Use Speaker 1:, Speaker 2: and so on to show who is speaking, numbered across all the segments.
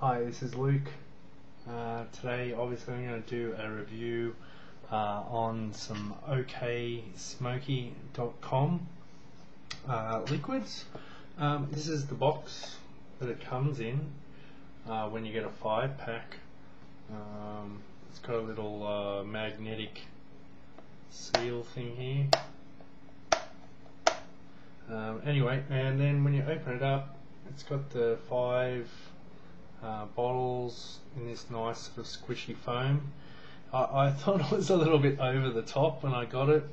Speaker 1: Hi, this is Luke. Today obviously I'm going to do a review on some Smokey.com liquids. This is the box that it comes in when you get a 5-pack. It's got a little magnetic seal thing here. Anyway, and then when you open it up, it's got the 5 bottles in this nice sort of squishy foam. I thought it was a little bit over the top when I got it,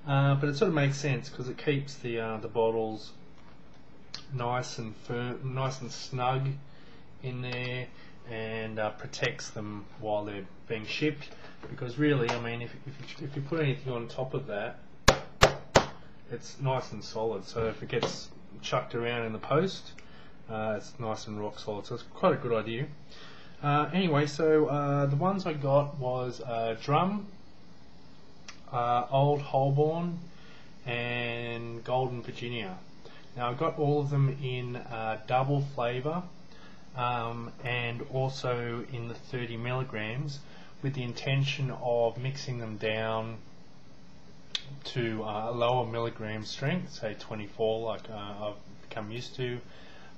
Speaker 1: but it sort of makes sense because it keeps the bottles nice and firm, nice and snug in there, and protects them while they're being shipped. Because really, I mean, if you put anything on top of that, it's nice and solid. So if it gets chucked around in the post, it's nice and rock solid, so it's quite a good idea. Anyway, so the ones I got was Drum, Old Holborn, and Golden Virginia. Now I got all of them in double flavour and also in the 30 milligrams, with the intention of mixing them down to a lower milligram strength, say 24, like I've become used to.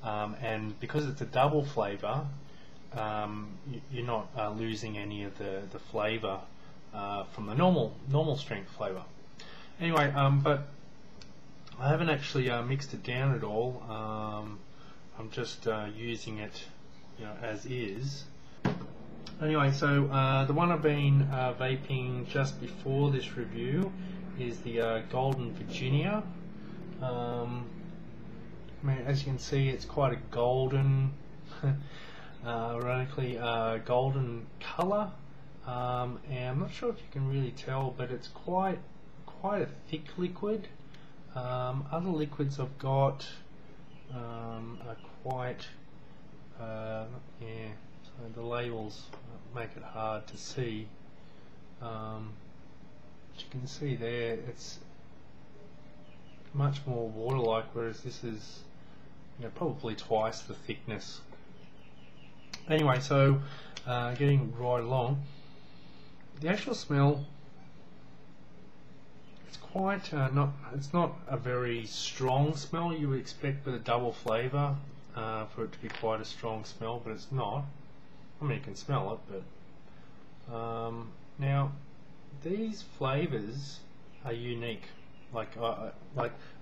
Speaker 1: And because it's a double flavour, you're not losing any of the flavour from the normal strength flavour. Anyway, but I haven't actually mixed it down at all. I'm just using it, as is. Anyway, so the one I've been vaping just before this review is the Golden Virginia. I mean, as you can see, it's quite a golden, ironically, golden colour, and I'm not sure if you can really tell, but it's quite a thick liquid. Other liquids I've got are quite, yeah. So the labels make it hard to see. As you can see there, it's much more water-like, whereas this is probably twice the thickness. Anyway, so getting right along, the actual smell, it's quite it's not a very strong smell you would expect with a double flavour for it to be quite a strong smell, but it's not. I mean, you can smell it, but now these flavours are unique. Like a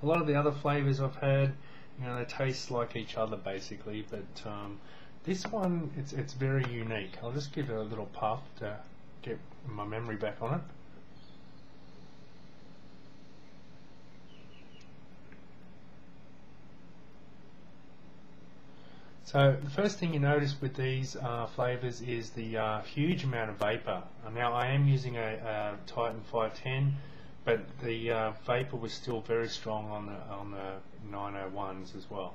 Speaker 1: lot of the other flavours I've had, they taste like each other basically, but this one, it's very unique. I'll just give it a little puff to get my memory back on it. So the first thing you notice with these flavours is the huge amount of vapour. Now I am using a Titan 510, but the vapour was still very strong on the 901s as well.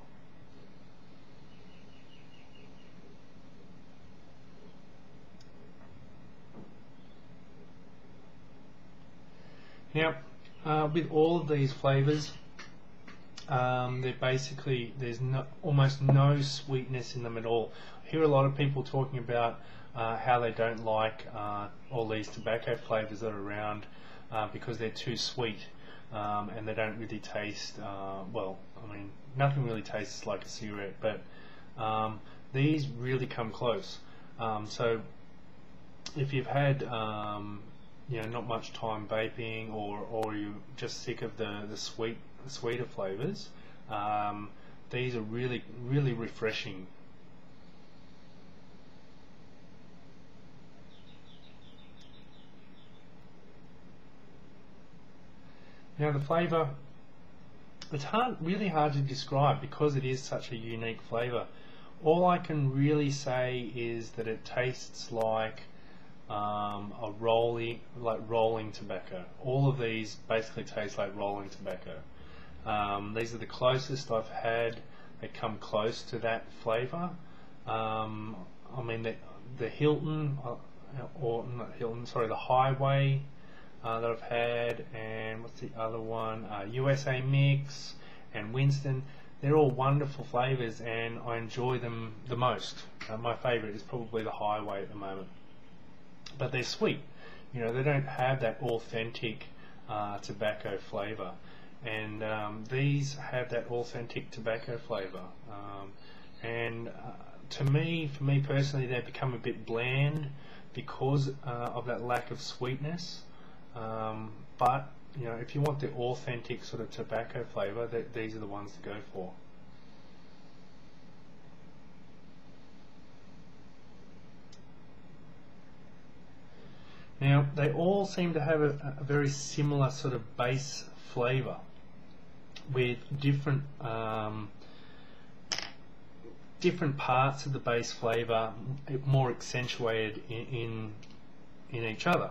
Speaker 1: Now, with all of these flavours, they're basically, there's almost no sweetness in them at all. I hear a lot of people talking about how they don't like all these tobacco flavours that are around because they're too sweet and they don't really taste, well, I mean, nothing really tastes like a cigarette, but these really come close. So if you've had not much time vaping, or you're just sick of the sweeter flavours, these are really refreshing. Now the flavour, it's really hard to describe because it is such a unique flavour. All I can really say is that it tastes like rolling tobacco. All of these basically taste like rolling tobacco. These are the closest I've had that come close to that flavour. I mean, the Hilton, or not Hilton, sorry, the Highway that I've had, and what's the other one? USA Mix and Winston. they're all wonderful flavours, and I enjoy them the most. My favourite is probably the Highway at the moment, but they're sweet. You know, they don't have that authentic tobacco flavour, and these have that authentic tobacco flavour. For me personally, they become a bit bland because of that lack of sweetness. But you know, if you want the authentic sort of tobacco flavour, these are the ones to go for. Now, they all seem to have a very similar sort of base flavour, with different different parts of the base flavour more accentuated in each other.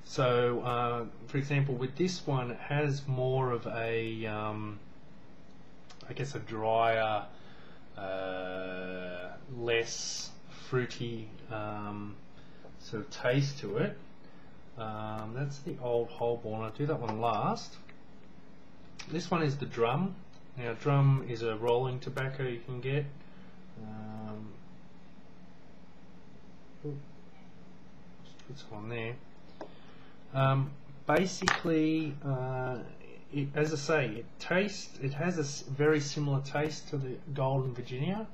Speaker 1: So, for example, with this one, it has more of a, I guess, a drier, less fruity sort of taste to it. That's the Old Holborn. I'll do that one last. This one is the Drum. Now, Drum is a rolling tobacco you can get. Just put some on there. Basically, as I say, it has a very similar taste to the Golden Virginia.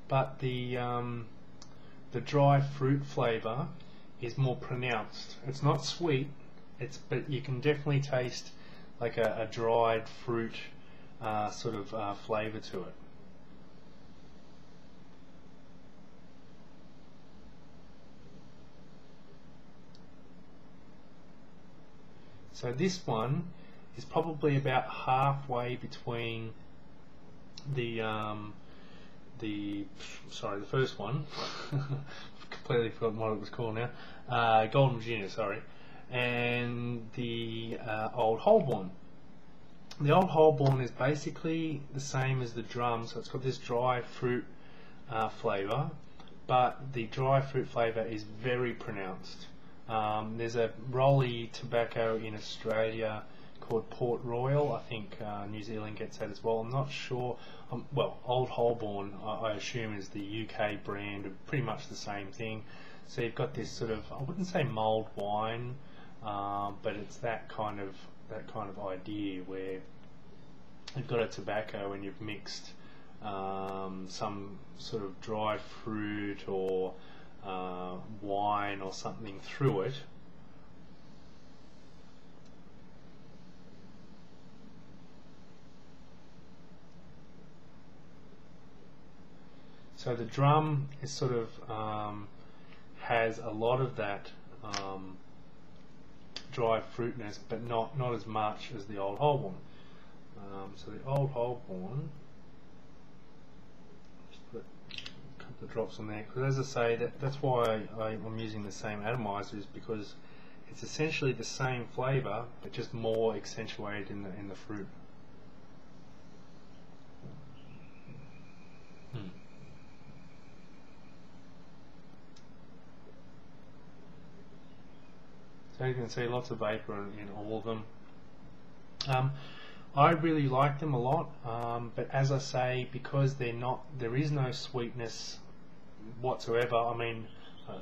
Speaker 1: But the dry fruit flavour is more pronounced. It's not sweet, but you can definitely taste like a dried fruit sort of flavour to it. So this one is probably about halfway between the first one. Completely forgotten what it was called now. Golden Virginia, sorry, and the Old Holborn. The Old Holborn is basically the same as the Drum, so it's got this dry fruit flavour, but the dry fruit flavour is very pronounced. There's a rolly tobacco in Australia called Port Royal. I think New Zealand gets that as well. I'm not sure. Well, Old Holborn, I assume, is the UK brand, pretty much the same thing. So you've got this sort of, I wouldn't say mulled wine, but it's that kind of idea where you've got a tobacco and you've mixed some sort of dry fruit or wine or something through it. So the Drum is sort of has a lot of that dry fruitness, but not as much as the Old Holborn. So the Old Holborn, just put a couple of drops on there, because as I say, that's why I'm using the same atomizers, because it's essentially the same flavour, but just more accentuated in the fruit. So you can see lots of vapour in all of them. I really like them a lot, but as I say, because there is no sweetness whatsoever. I mean,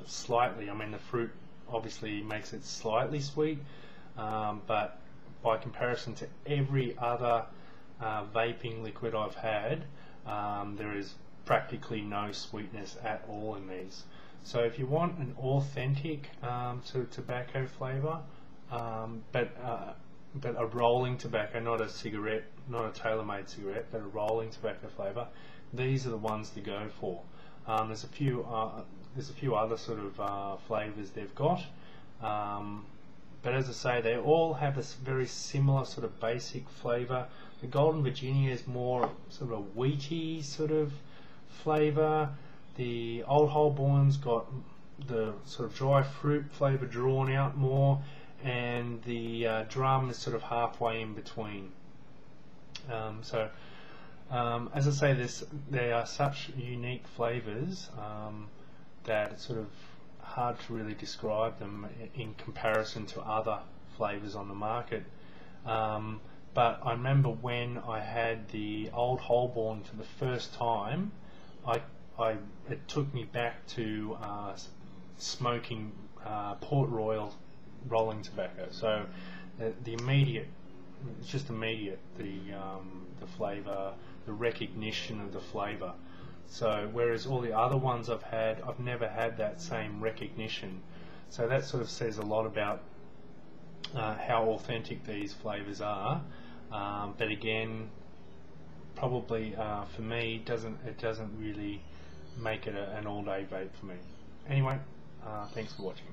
Speaker 1: slightly. I mean, the fruit obviously makes it slightly sweet, but by comparison to every other vaping liquid I've had, there is practically no sweetness at all in these. So if you want an authentic sort of tobacco flavour, but a rolling tobacco, not a cigarette, not a tailor-made cigarette, but a rolling tobacco flavour, these are the ones to go for. There's a few other sort of flavours they've got, but as I say, they all have a very similar sort of basic flavour. The Golden Virginia is more sort of a wheaty sort of flavour. The Old Holborn's got the sort of dry fruit flavour drawn out more, and the Drum is sort of halfway in between. As I say, they are such unique flavours that it's sort of hard to really describe them in comparison to other flavours on the market. But I remember when I had the Old Holborn for the first time, it took me back to smoking Port Royal rolling tobacco. So the immediate, it's just immediate, the flavour, the recognition of the flavour. So whereas all the other ones I've had, I've never had that same recognition. So that sort of says a lot about how authentic these flavours are. But again, probably for me, it doesn't really make it an all-day vape for me. Anyway, thanks for watching.